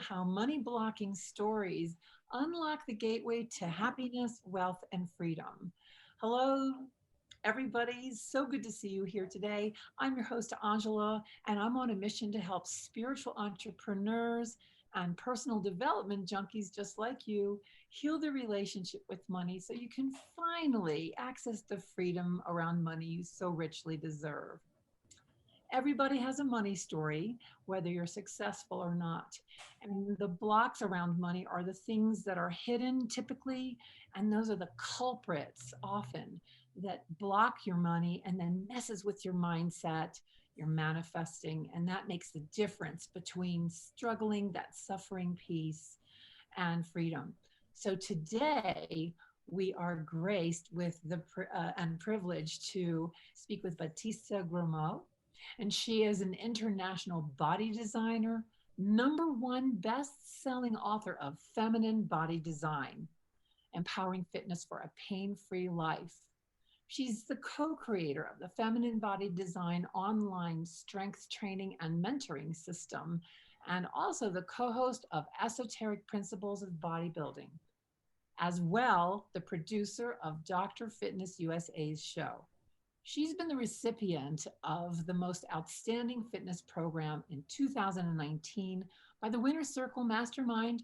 how money blocking stories unlock the gateway to happiness, wealth, and freedom. Hello, everybody. So good to see you here today. I'm your host, Angela, and I'm on a mission to help spiritual entrepreneurs and personal development junkies just like you heal their relationship with money so you can finally access the freedom around money you so richly deserve. Everybody has a money story, whether you're successful or not. And the blocks around money are the things that are hidden typically, and those are the culprits often that block your money and then messes with your mindset, your manifesting, and that makes the difference between struggling, that suffering piece, and freedom. So today, we are graced with the and privileged to speak with Batista Gremaud, and she is an international body designer, #1 best-selling author of Feminine Body Design, Empowering Fitness for a Pain-Free Life. She's the co-creator of the Feminine Body Design online strength training and mentoring system, and also the co-host of Esoteric Principles of Bodybuilding, as well the producer of Dr. Fitness USA's show. She's been the recipient of the most outstanding fitness program in 2019 by the Winner Circle Mastermind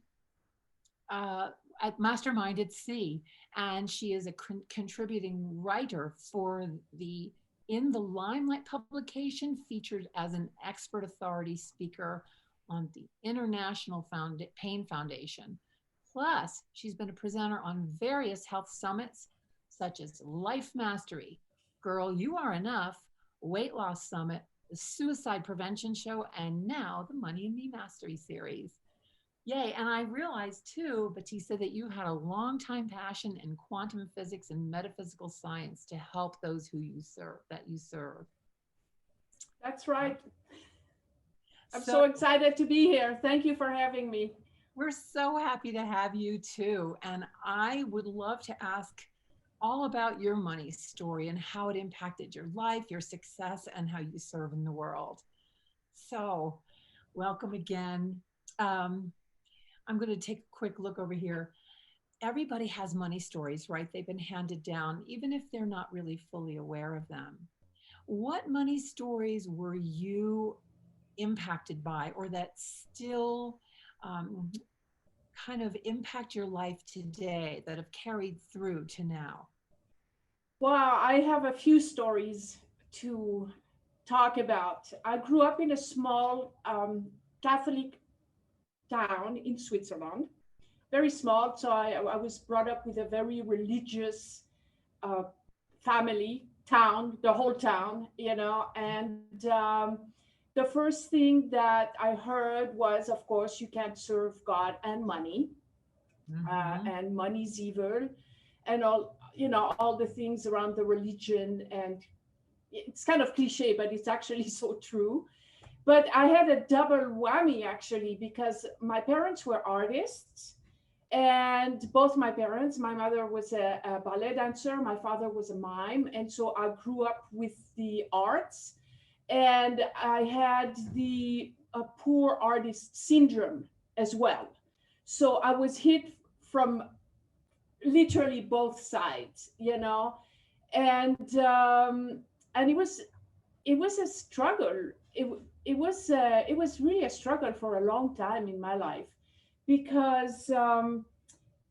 at Mastermind at Sea. And she is a contributing writer for the In the Limelight publication, featured as an expert authority speaker on the International Pain Foundation. Plus, she's been a presenter on various health summits, such as Life Mastery, Girl, You Are Enough, Weight Loss Summit, the Suicide Prevention Show, and now the Money and Me Mastery Series. Yay. And I realized too, Batista, that you had a long time passion in quantum physics and metaphysical science to help those who you serve. That's right. I'm so excited to be here. Thank you for having me. We're so happy to have you too. And I would love to ask all about your money story and how it impacted your life, your success, and how you serve in the world. So welcome again. I'm going to take a quick look over here. Everybody has money stories, right? They've been handed down, even if they're not really fully aware of them. What money stories were you impacted by, or that still kind of impact your life today, that have carried through to now? Wow, I have a few stories to talk about. I grew up in a small Catholic town in Switzerland, very small. So I was brought up with a very religious uh, family, town, the whole town, and the first thing that I heard was, of course, you can't serve God and money, and money's evil, and all the things around the religion. And it's kind of cliche, but it's actually so true. But I had a double whammy actually, because my parents were artists, and both my parents, my mother was a ballet dancer, my father was a mime, and so I grew up with the arts, and I had the poor artist syndrome as well. So I was hit from literally both sides, and it was a struggle. It was really a struggle for a long time in my life, because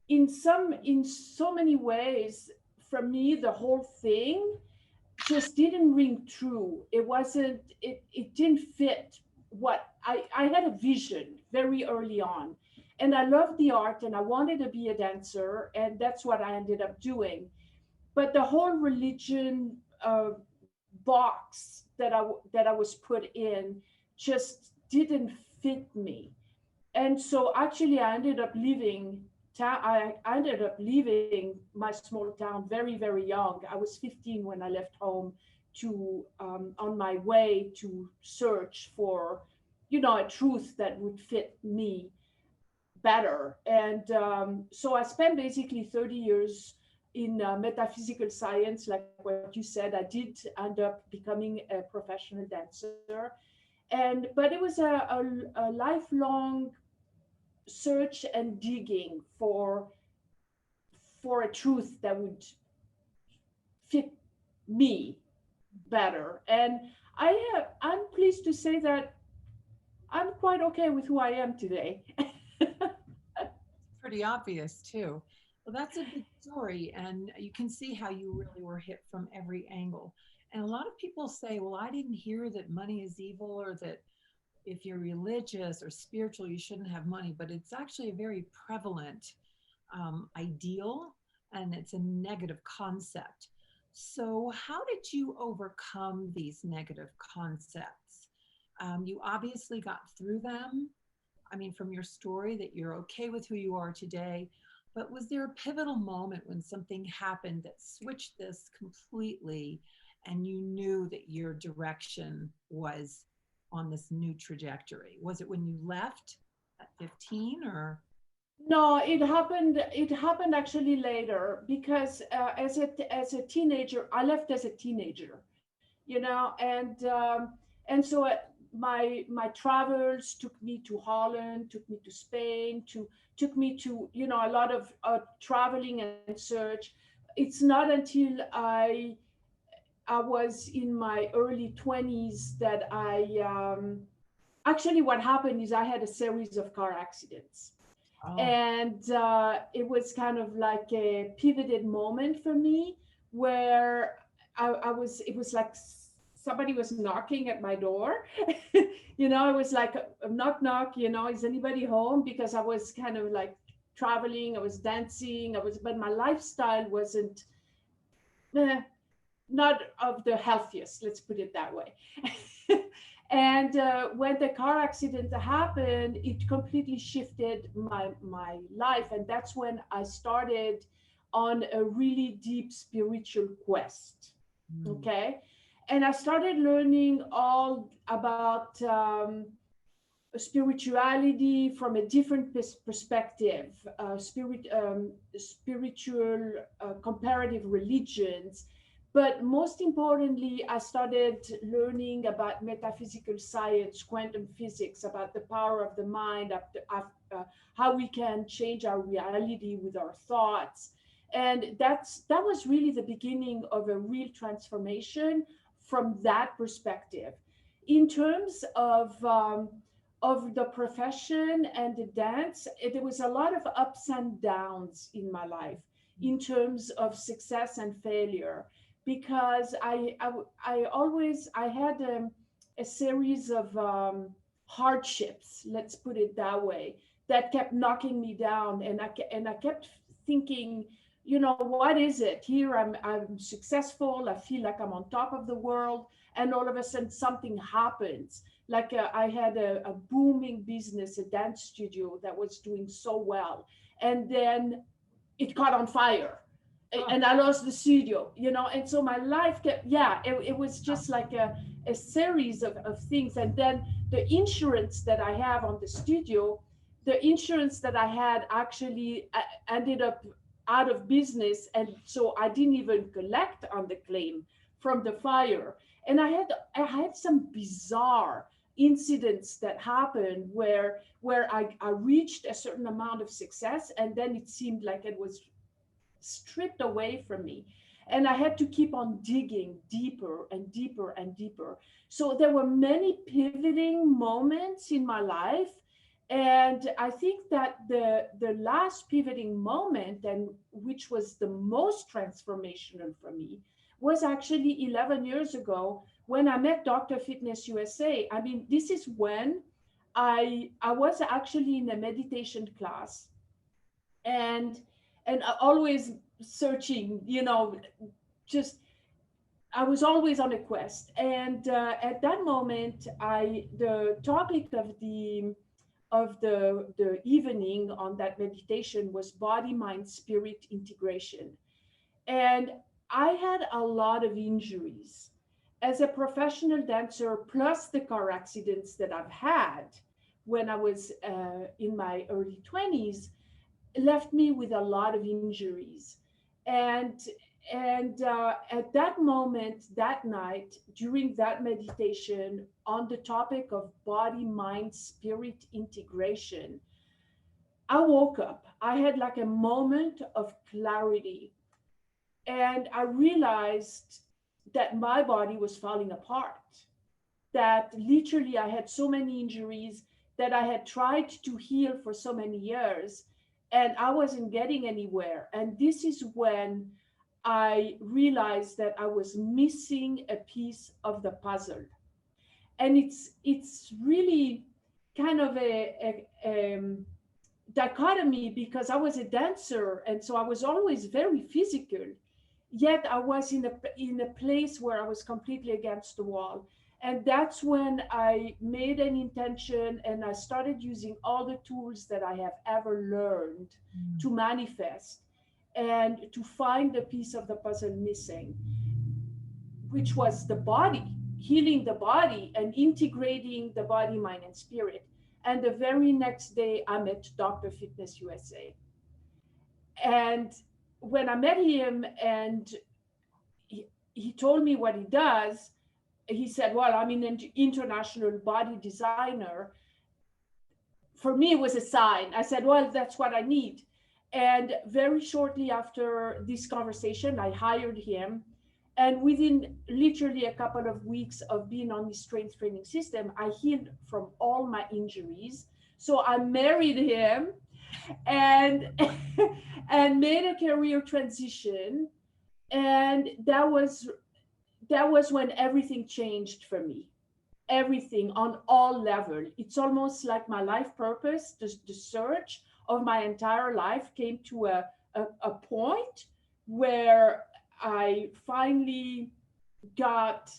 in so many ways, for me, the whole thing just didn't ring true. It didn't fit what I had a vision very early on, and I loved the art, and I wanted to be a dancer, and that's what I ended up doing. But the whole religion box that I was put in just didn't fit me. And so actually I ended up leaving my small town very, very young. I was 15 when I left home to on my way to search for, a truth that would fit me better. And so I spent basically 30 years in metaphysical science, like what you said. I did end up becoming a professional dancer, but it was a lifelong search and digging for a truth that would fit me better. And I'm pleased to say that I'm quite okay with who I am today. Pretty obvious too. Well, that's a big story, and you can see how you really were hit from every angle. And a lot of people say, well, I didn't hear that money is evil, or that if you're religious or spiritual, you shouldn't have money. But it's actually a very prevalent ideal, and it's a negative concept. So, how did you overcome these negative concepts? You obviously got through them. I mean, from your story, that you're okay with who you are today. But was there a pivotal moment when something happened that switched this completely and you knew that your direction was on this new trajectory? Was it when you left at 15 or? No, it happened actually later because as a teenager, I left as a teenager, and so my travels took me to Holland, took me to Spain, took me to a lot of traveling and search. It's not until I was in my early 20s that I actually what happened is I had a series of car accidents, Oh, and it was kind of like a pivoted moment for me where I was it was like somebody was knocking at my door. It was like a knock knock, is anybody home, because I was kind of like traveling, I was dancing, but my lifestyle wasn't eh, not of the healthiest, let's put it that way. And when the car accident happened, it completely shifted my life, and that's when I started on a really deep spiritual quest. mm, Okay, and I started learning all about spirituality from a different perspective, spiritual comparative religions. But most importantly, I started learning about metaphysical science, quantum physics, about the power of the mind, how we can change our reality with our thoughts. And that was really the beginning of a real transformation from that perspective. In terms of the profession and the dance, there was a lot of ups and downs in my life in terms of success and failure, because I always I had a series of hardships, let's put it that way, that kept knocking me down, and I kept thinking, what is it here? I'm successful, I feel like I'm on top of the world, and all of a sudden something happens. Like I had a booming business, a dance studio that was doing so well, and then it caught on fire, oh, and I lost the studio, and so my life kept, yeah, it was oh, just like a series of things. And then the insurance that I have on the studio, the insurance that I had actually ended up out of business, and so I didn't even collect on the claim from the fire. And I had some bizarre incidents that happened where I reached a certain amount of success, and then it seemed like it was stripped away from me, and I had to keep on digging deeper and deeper and deeper. So there were many pivoting moments in my life, and I think that the last pivoting moment, and which was the most transformational for me, was actually 11 years ago when I met Dr. Fitness USA. I mean, this is when I was actually in a meditation class, and always searching, just I was always on a quest. And at that moment, I the topic of the evening on that meditation was body, mind, spirit integration. And I had a lot of injuries as a professional dancer, plus the car accidents that I've had when I was in my early 20s, left me with a lot of injuries. And at that moment, that night, during that meditation on the topic of body mind spirit integration, I woke up. I had like a moment of clarity, and I realized that my body was falling apart. That literally I had so many injuries that I had tried to heal for so many years, and I wasn't getting anywhere. And this is when I realized that I was missing a piece of the puzzle. And it's really kind of a dichotomy, because I was a dancer, and so I was always very physical. Yet I was in a place where I was completely against the wall. And that's when I made an intention, and I started using all the tools that I have ever learned Mm. to manifest and to find the piece of the puzzle missing, which was the body, healing the body and integrating the body, mind, and spirit. And the very next day, I met Dr. Fitness USA. And when I met him and he told me what he does, he said, well, I'm an international body designer. For me, it was a sign. I said, well, that's what I need. And very shortly after this conversation, I hired him. And within literally a couple of weeks of being on the strength training system, I healed from all my injuries. So I married him and and made a career transition. And that was when everything changed for me, everything on all level. It's almost like my life purpose, the search of my entire life came to a point where I finally got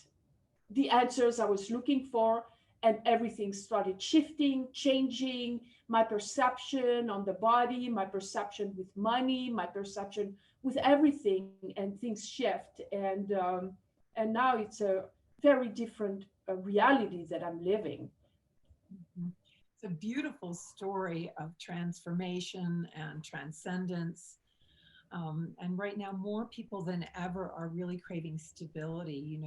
the answers I was looking for, and everything started shifting, changing my perception on the body, my perception with money, my perception with everything, and things shift. And now it's a very different reality that I'm living. Mhm. It's a beautiful story of transformation and transcendence. And right now, more people than ever are really craving stability,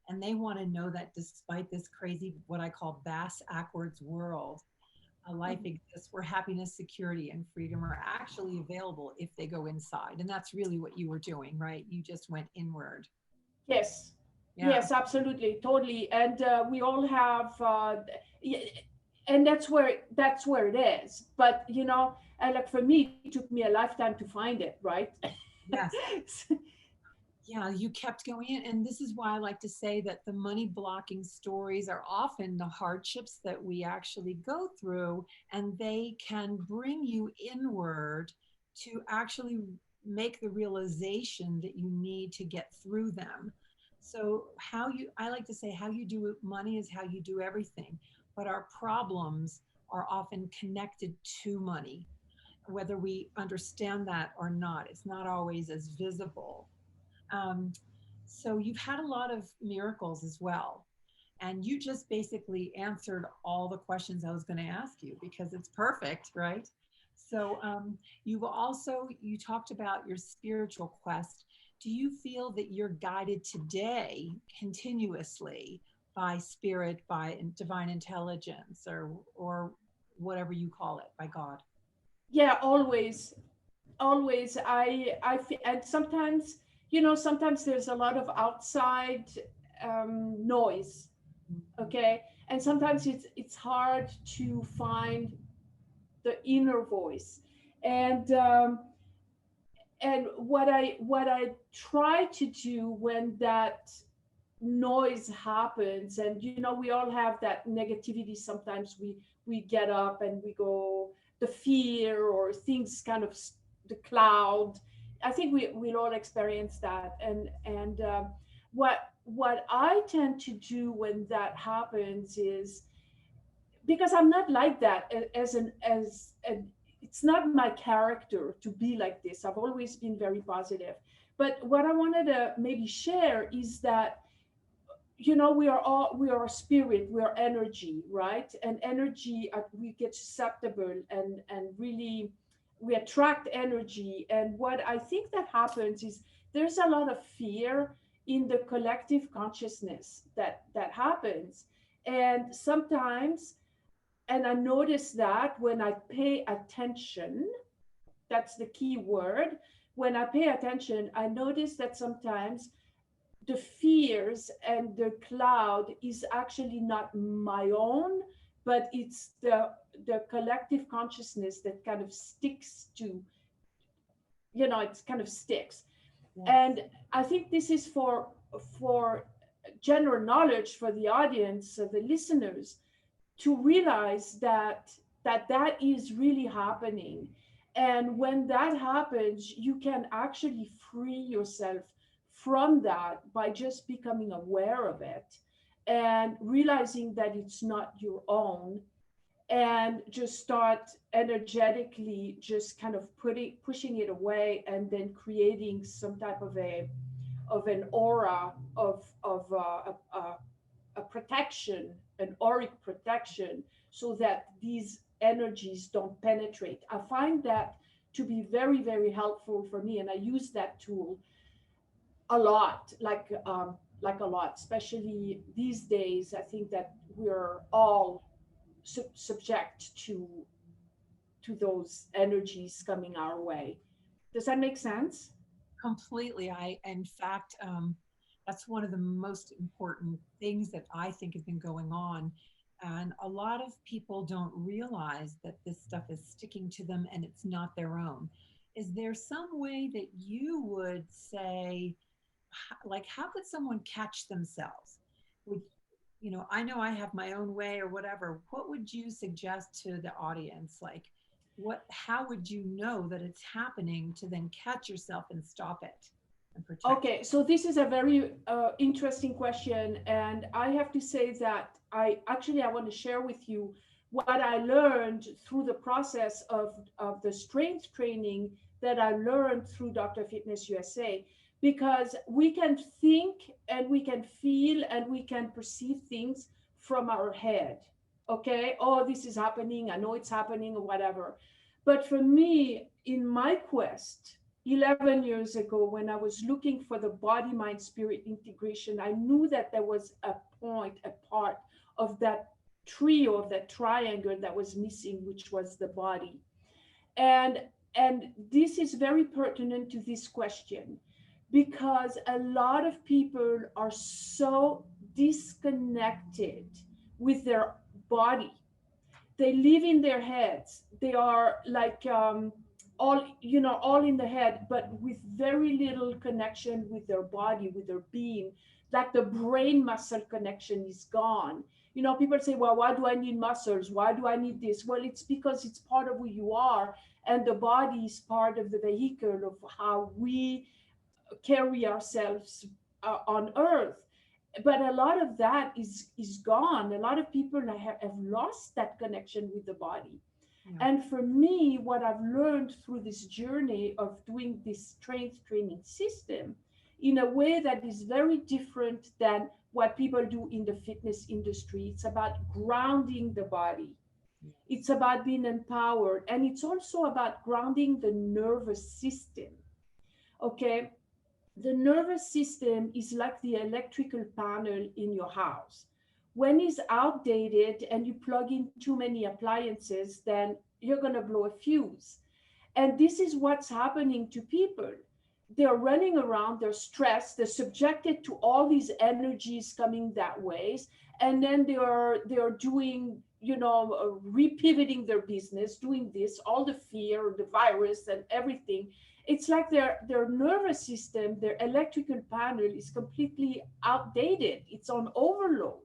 and they want to know that despite this crazy, what I call bass backwards world, a life exists where happiness, security, and freedom are actually available if they go inside. And that's really what you were doing, right? You just went inward. Yes, Yeah. yes, absolutely, totally. And we all have, and that's where it is. But and like for me, it took me a lifetime to find it, right? Yes. Yeah, you kept going in. And this is why I like to say that the money blocking stories are often the hardships that we actually go through, and they can bring you inward to actually make the realization that you need to get through them. So, I like to say, how you do money is how you do everything. But our problems are often connected to money, whether we understand that or not. It's not always as visible. um, so you've had a lot of miracles as well. And you just basically answered all the questions I was going to ask you because it's perfect, right? So you talked about your spiritual quest. Do you feel that you're guided today continuously by spirit, by divine intelligence, or whatever you call it, by God? Yeah, always, always. And sometimes, sometimes there's a lot of outside noise. Okay, and sometimes it's hard to find the inner voice. And um, and what I try to do when that noise happens, and we all have that negativity. Sometimes we get up and we go, the fear or things kind of the cloud. I think we'll all experience that. And what I tend to do when that happens is, because I'm not like that as an it's not my character to be like this. I've always been very positive. But what I wanted to maybe share is that we are a spirit, we are energy, right? And energy, we get susceptible, and really we attract energy. And what I think that happens is there's a lot of fear in the collective consciousness that happens. And sometimes And I notice that when I pay attention, that's the key word. When I pay attention, I notice that sometimes the fears and the cloud is actually not my own, but it's the collective consciousness that kind of sticks to, it kind of sticks. Yes. And I think this is for general knowledge for the audience, the listeners, to realize that is really happening. And when that happens, you can actually free yourself from that by just becoming aware of it and realizing that it's not your own, and just start energetically just kind of pushing it away, and then creating some type of an aura of a protection, an auric protection, so that these energies don't penetrate. I find that to be very, very helpful for me, and I use that tool a lot, like a lot, especially these days. I think that we're all subject to those energies coming our way. Does that make sense? Completely. In fact, that's one of the most important things that I think has been going on. And a lot of people don't realize that this stuff is sticking to them and it's not their own. Is there some way that you would say, like, how could someone catch themselves? Would, I know I have my own way or whatever. What would you suggest to the audience? Like, how would you know that it's happening to then catch yourself and stop it and protect Okay, so this is a very interesting question, and I have to say that I want to share with you what I learned through the process of the strength training that I learned through Dr. Fitness USA, because we can think and we can feel and we can perceive things from our head. Okay, oh, this is happening, I know it's happening, or whatever. But for me, in my quest 11 years ago, when I was looking for the body mind spirit integration, I knew that there was a point, a part of that trio, of that triangle that was missing, which was the body. And and this is very pertinent to this question, because a lot of people are so disconnected with their body. They live in their heads. They are like all in the head, but with very little connection with their body, with their being. Like the brain muscle connection is gone. People say, well, why do I need muscles? Why do I need this? Well, it's because it's part of who you are, and the body is part of the vehicle of how we carry ourselves on earth. But a lot of that is gone. A lot of people have lost that connection with the body. you? And for me, what I've learned through this journey of doing this strength training system in a way that is very different than what people do in the fitness industry, it's about grounding the body. It's about being empowered. And it's also about grounding the nervous system. Okay. The nervous system is like the electrical panel in your house. When it's outdated and you plug in too many appliances, then you're going to blow a fuse. And this is what's happening to people. They're running around, they're stressed, they're subjected to all these energies coming that ways. And then they are doing, repivoting their business, doing this, all the fear, the virus and everything. It's like their nervous system, their electrical panel is completely outdated. It's on overload.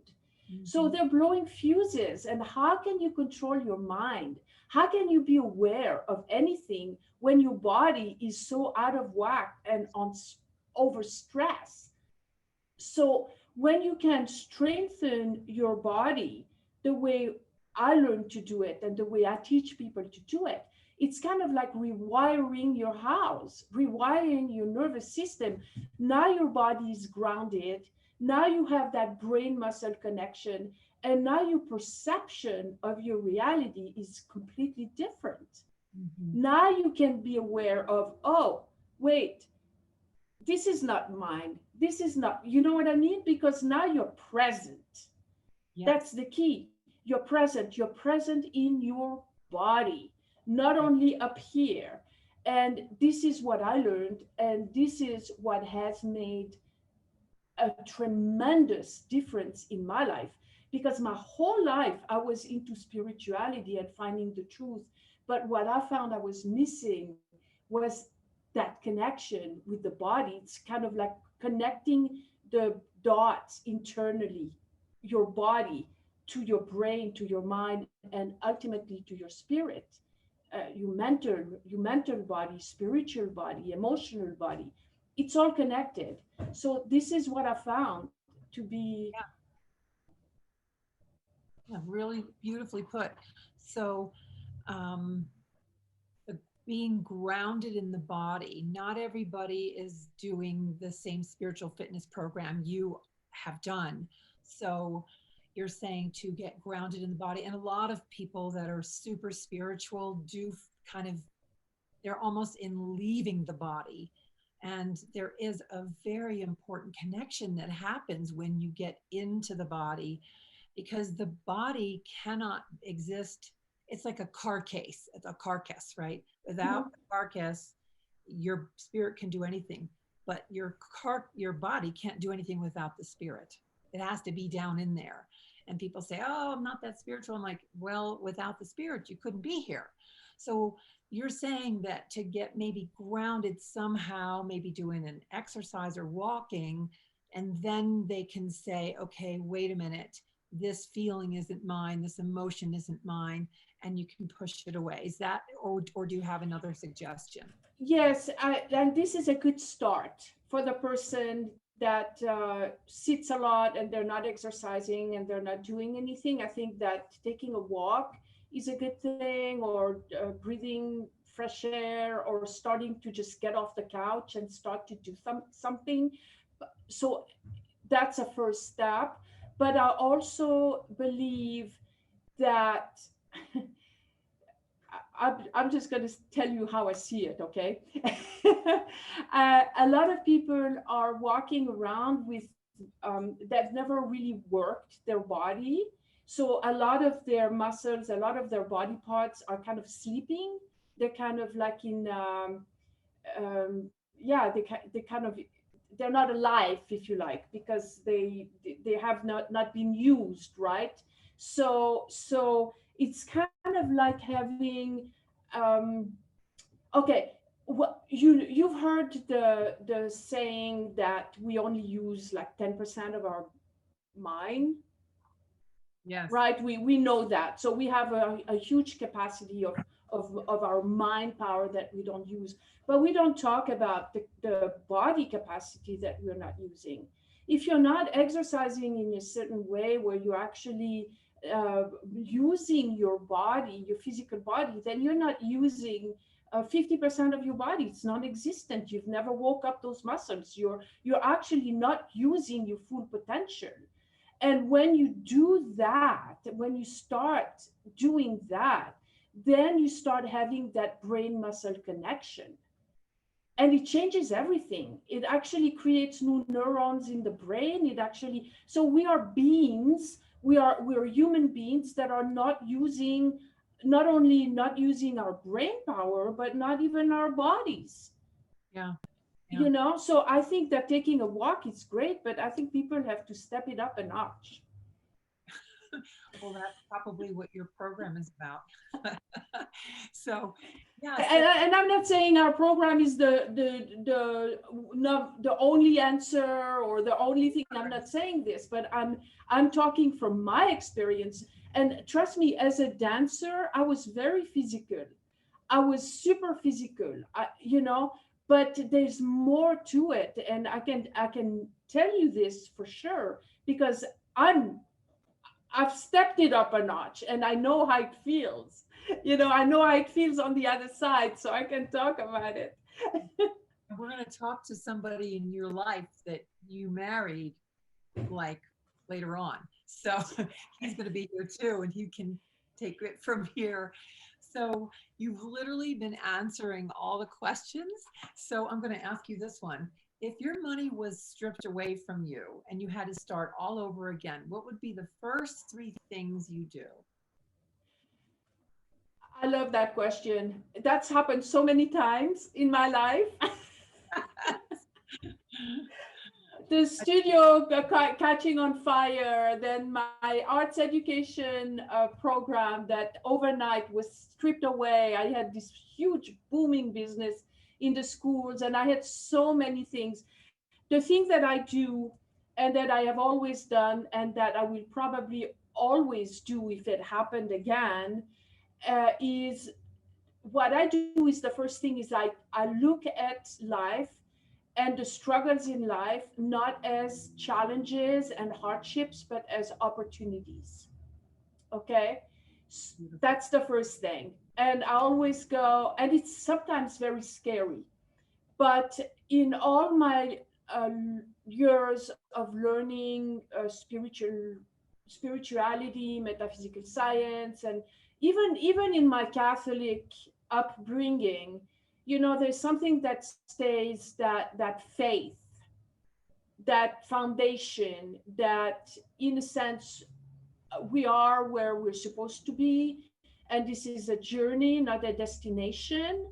So Mhm. they're blowing fuses. And how can you control your mind? How can you be aware of anything when your body is so out of whack and on over stress? So when you can strengthen your body the way I learned to do it and the way I teach people to do it, it's kind of like rewiring your house, rewiring your nervous system. Now your body is grounded. Now you have that brain muscle connection. And now your perception of your reality is completely different. Mhm. Now you can be aware of, oh, wait, this is not mine. This is not, you know what I mean? Because now you're present. Yes. That's the key. You're present in your body, not only up here. And this is what I learned, and this is what has made a tremendous difference in my life, because my whole life I was into spirituality and finding the truth, but what I found I was missing was that connection with the body. It's kind of like connecting the dots internally, your body to your brain, to your mind, and ultimately to your spirit, your mental body, spiritual body, emotional body. It's all connected. So this is what I found to be. Yeah, really beautifully put. So, um, the- being grounded in the body, not everybody is doing the same spiritual fitness program you have done. So, you're saying to get grounded in the body. And a lot of people that are super spiritual do kind of, they're almost in leaving the body. And there is a very important connection that happens when you get into the body, because the body cannot exist. It's like a car case, it's a carcass, right? Without Mhm. the carcass, your spirit can do anything, but your body can't do anything without the spirit. It has to be down in there. And people say, "Oh, I'm not that spiritual." I'm like, "Well, without the spirit, you couldn't be here." So you're saying that to get maybe grounded somehow, maybe doing an exercise or walking, and then they can say, "Okay, wait a minute, this feeling isn't mine, this emotion isn't mine," and you can push it away. Is that, or do you have another suggestion? Yes, and this is a good start for the person that sits a lot and they're not exercising and they're not doing anything. I think that taking a walk is a good thing, or breathing fresh air, or starting to just get off the couch and start to do something. So that's a first step. But I also believe that I'm just going to tell you how I see it, okay? A lot of people are walking around with, they've never really worked their body. So a lot of their muscles, a lot of their body parts are kind of sleeping. They're kind of like in, yeah, they kind of, they're not alive, if you like, because they have not been used, right? So it's kind of like having, um, okay, what you've heard the saying that we only use like 10% of our mind, Yes. right? We know that. So we have a huge capacity of our mind power that we don't use. But we don't talk about the body capacity that we're not using. If you're not exercising in a certain way where you're actually using your body, your physical body, then you're not using 50% of your body. It's non-existent. You've never woke up those muscles. You're actually not using your full potential. And when you do that, when you start doing that, then you start having that brain muscle connection. And it changes everything. It actually creates new neurons in the brain. It actually, so we are beings, we are human beings that are not using, not only not using our brain power, but not even our bodies. Yeah. Yeah. So I think that taking a walk is great, but I think people have to step it up a notch. Well, that's probably what your program is about. So, yeah. So, And I'm not saying our program is the not the only answer or the only thing. I'm not saying this, but I'm talking from my experience. And trust me, as a dancer, I was very physical. I was super physical, but there's more to it, and I can tell you this for sure because I've stepped it up a notch and I know how it feels. I know how it feels on the other side, so I can talk about it. we're going to talk to somebody in your life that you married, like, later on. So he's going to be here too, and he can take it from here. So you've literally been answering all the questions. So I'm going to ask you this one. If your money was stripped away from you and you had to start all over again, what would be the first three things you do? I love that question. That's happened so many times in my life. The studio catching on fire, then my arts education program that overnight was stripped away. I had this huge booming business in the schools, and I had so many things. The thing that I do and that I have always done, and that I will probably always do if it happened again, is what I do is the first thing is I look at life and the struggles in life not as challenges and hardships, but as opportunities. Okay. Beautiful. That's the first thing. And I always go, and it's sometimes very scary, but in all my years of learning spirituality, metaphysical science, and even in my Catholic upbringing, there's something that stays, that faith, that foundation, that in a sense we are where we're supposed to be, and this is a journey, not a destination,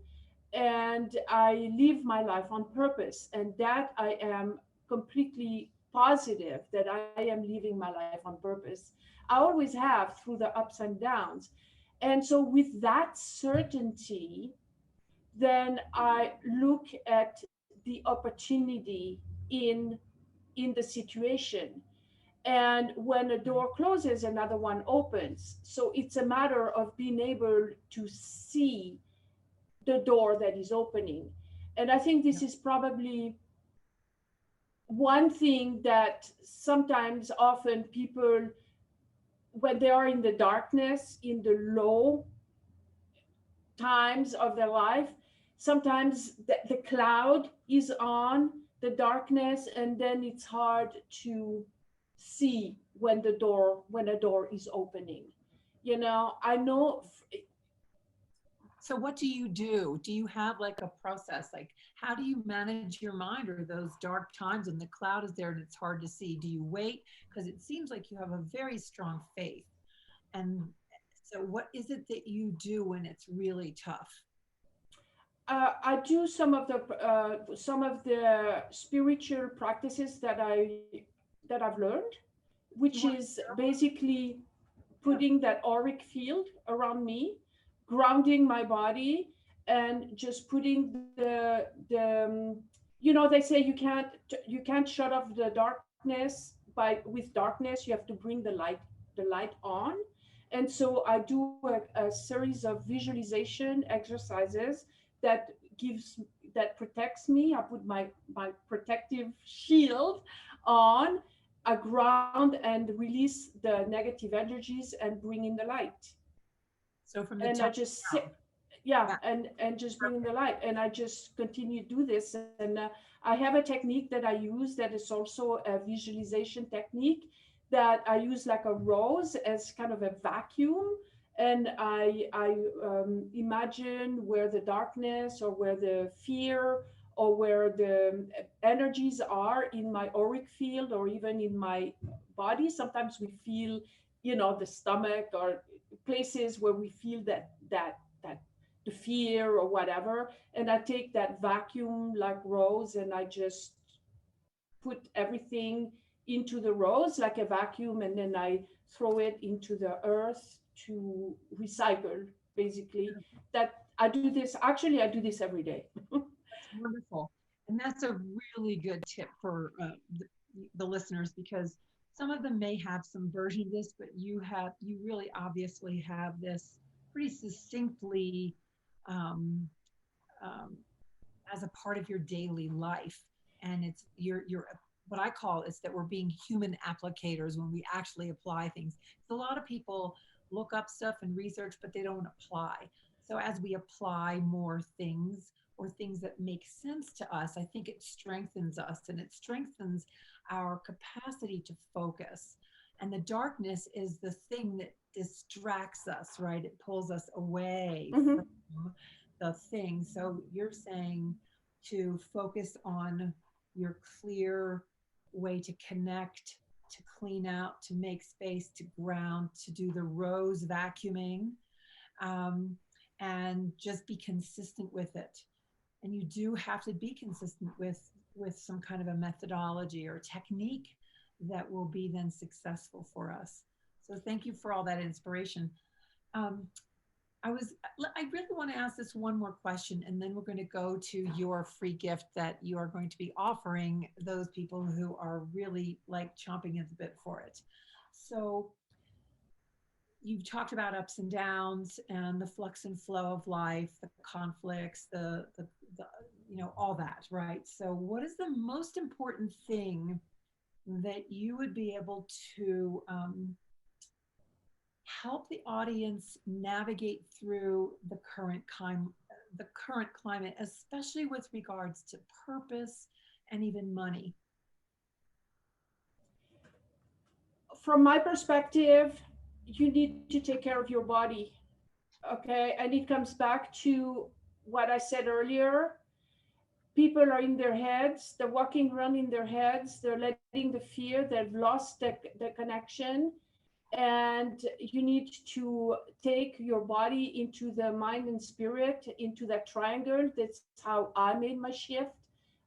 and I live my life on purpose, and that I am completely positive that I am living my life on purpose. I always have, through the ups and downs. And so with that certainty, then I look at the opportunity in in the situation. And when a door closes, another one opens. So it's a matter of being able to see the door that is opening. And I think Yeah. this is probably one thing that sometimes, often people, when they are in the darkness, in the low times of their life, sometimes the cloud is on, the darkness, and then it's hard to see when a door is opening. I know. So what do you do? Do you have like a process? Like how do you manage your mind or those dark times when the cloud is there and it's hard to see? Do you wait? Because it seems like you have a very strong faith. And so what is it that you do when it's really tough? I do some of the spiritual practices that I've learned, which You want is basically to? Yeah. putting that auric field around me, grounding my body, and just putting they say you can't shut off the darkness with darkness. You have to bring the light on. And so I do a series of visualization exercises that gives that protects me. I put my protective shield on, I ground and release the negative energies and bring in the light. So from the And I top just down. sit, yeah, Yeah. and just bring in the Perfect. light, and I just continue to do this. And I have a technique that I use that is also a visualization technique, that I use like a rose as kind of a vacuum. And I imagine where the darkness or where the fear or where the energies are in my auric field or even in my body. Sometimes we feel, the stomach or places where we feel that the fear or whatever. And I take that vacuum like rose, and I just put everything into the rose like a vacuum, and then I throw it into the earth to recycle, basically. That I do this every day. That's wonderful. And that's a really good tip for the listeners because some of them may have some version of this, but you really obviously have this pretty succinctly um, um, as a part of your daily life. And it's you're what I call is that we're being human applicators when we actually apply things. So a lot of people look up stuff and research, but they don't apply. So as we apply more things or things that make sense to us, I think it strengthens us and it strengthens our capacity to focus. And the darkness is the thing that distracts us, right? It pulls us away Mm-hmm. from the thing. So you're saying to focus on your clear way to connect, to clean out, to make space, to ground, to do the rose vacuuming, um, and just be consistent with it. And you do have to be consistent with some kind of a methodology or technique that will be then successful for us. So thank you for all that inspiration. um, I really want to ask this one more question, and then we're going to go to your free gift that you are going to be offering those people who are really like chomping at the bit for it. So you've talked about ups and downs and the flux and flow of life, the conflicts, the all that, right? So what is the most important thing that you would be able to help the audience navigate through the current climate, especially with regards to purpose and even money? From my perspective, you need to take care of your body. Okay. And it comes back to what I said earlier. People are in their heads, they're walking around in their heads, they're letting the fear, they've lost the connection. And you need to take your body into the mind and spirit, into that triangle. That's how I made my shift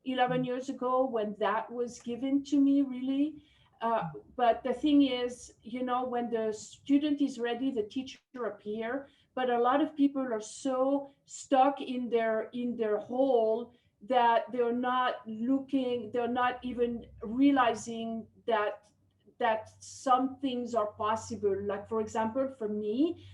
11 years ago, when that was given to me, really. But the thing is, when the student is ready, the teacher appear. But a lot of people are so stuck in their hole that they're not even realizing that some things are possible. Like, for example, for me,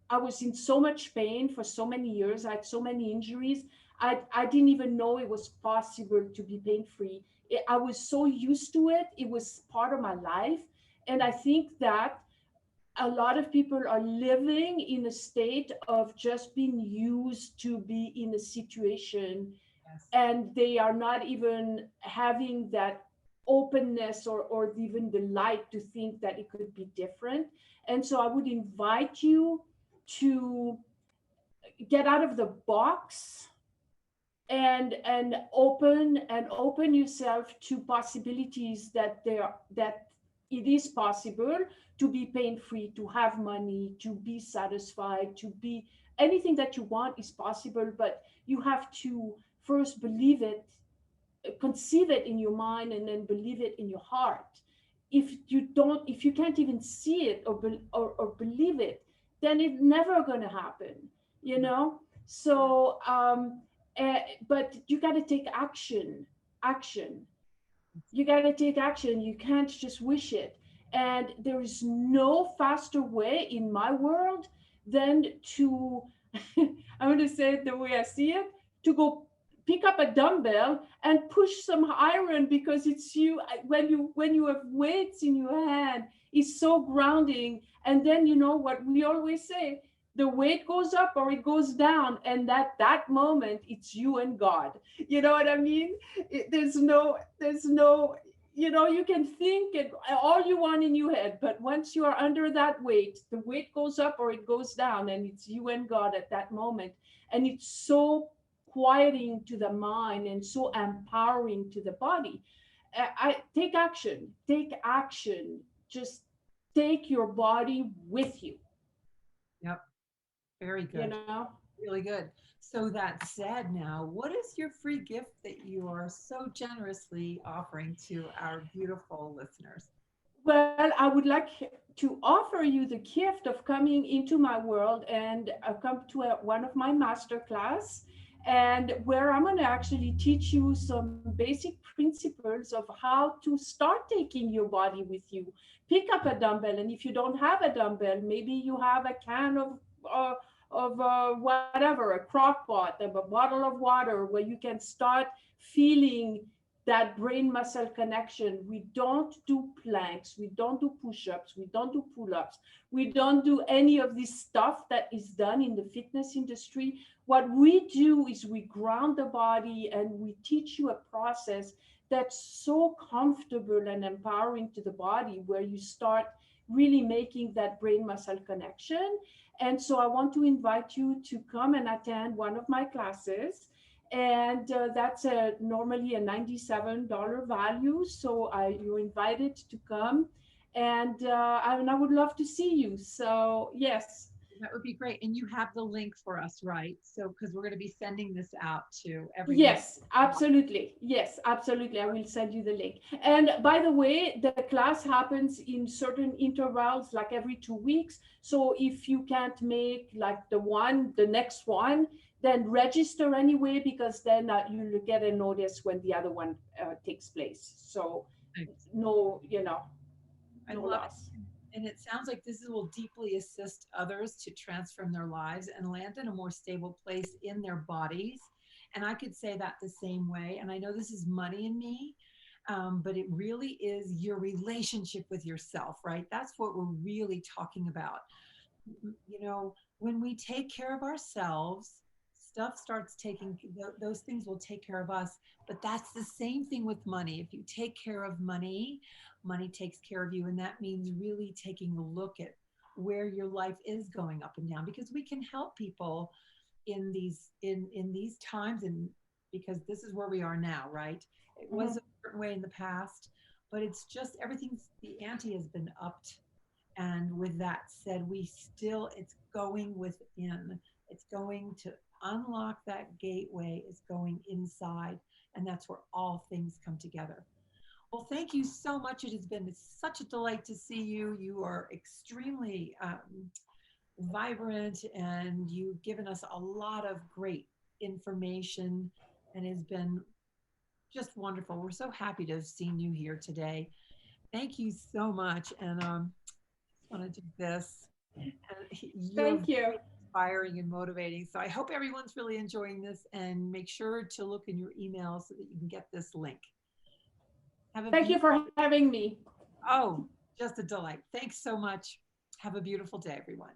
I was in so much pain for so many years. I had so many injuries. I didn't even know it was possible to be pain free. I was so used to it. It was part of my life. And I think that a lot of people are living in a state of just being used to be in a situation, Yes. and they are not even having that openness, or even the light to think that it could be different. And so I would invite you to get out of the box, and open yourself to possibilities, that it is possible to be pain free, to have money, to be satisfied, to be anything that you want is possible. But you have to first believe it, conceive it in your mind, and then believe it in your heart. If you can't even see it, or believe it, then it's never going to happen, you know. So but you got to take action. You got to take action. You can't just wish it. And there is no faster way in my world than to I'm going to say it the way I see it, to go pick up a dumbbell and push some iron, because it's you. When you have weights in your hand, it's so grounding. And then, what we always say, the weight goes up or it goes down, and that moment, it's you and God. You know what I mean? There's no, you can think it all you want in your head, but once you are under that weight, the weight goes up or it goes down, and it's you and God at that moment. And it's so quieting to the mind and so empowering to the body. I take action. Just take your body with you. Yep. Very You good. know. Really good. So that said, now, what is your free gift that you are so generously offering to our beautiful listeners? Well, I would like to offer you the gift of coming into my world and come to one of my master class, and where I'm going to actually teach you some basic principles of how to start taking your body with you. Pick up a dumbbell, and if you don't have a dumbbell, maybe you have a can of whatever, a crock pot, of a bottle of water, where you can start feeling that brain muscle connection. We don't do planks, we don't do push ups, we don't do pull ups, we don't do any of this stuff that is done in the fitness industry. What we do is we ground the body, and we teach you a process that's so comfortable and empowering to the body, where you start really making that brain muscle connection. And so I want to invite you to come and attend one of my classes. And that's normally a $97 value. So you're invited to come. And I would love to see you. So, yes. That would be great. And you have the link for us, right? So, because we're going to be sending this out to everyone. Yes, absolutely. Yes, absolutely. I will send you the link. And by the way, the class happens in certain intervals, like every 2 weeks. So if you can't make like the next one, then register anyway, because then you'll get a notice when the other one takes place. So Thanks. no, I no love it. loss. And it sounds like this will deeply assist others to transform their lives and land in a more stable place in their bodies. And I could say that the same way. And I know this is money in me, but it really is your relationship with yourself, right? That's what we're really talking about. When we take care of ourselves, stuff starts taking, those things will take care of us. But that's the same thing with money. If you take care of money, money takes care of you. And that means really taking a look at where your life is going up and down, because we can help people in these times, and because this is where we are now, right? It was Mhm. a certain way in the past, but it's just everything's, the ante has been upped. And with that said, it's going within. It's going to unlock that gateway, is going inside. And that's where all things come together. Well, thank you so much. It has been such a delight to see you. You are extremely vibrant, and you've given us a lot of great information, and has been just wonderful. We're so happy to have seen you here today. Thank you so much. And just want to do this. And you're Thank you. very inspiring and motivating. So I hope everyone's really enjoying this, and make sure to look in your email so that you can get this link. Have a Thank you beautiful, for having me. oh, just a delight. Thanks so much. Have a beautiful day, everyone.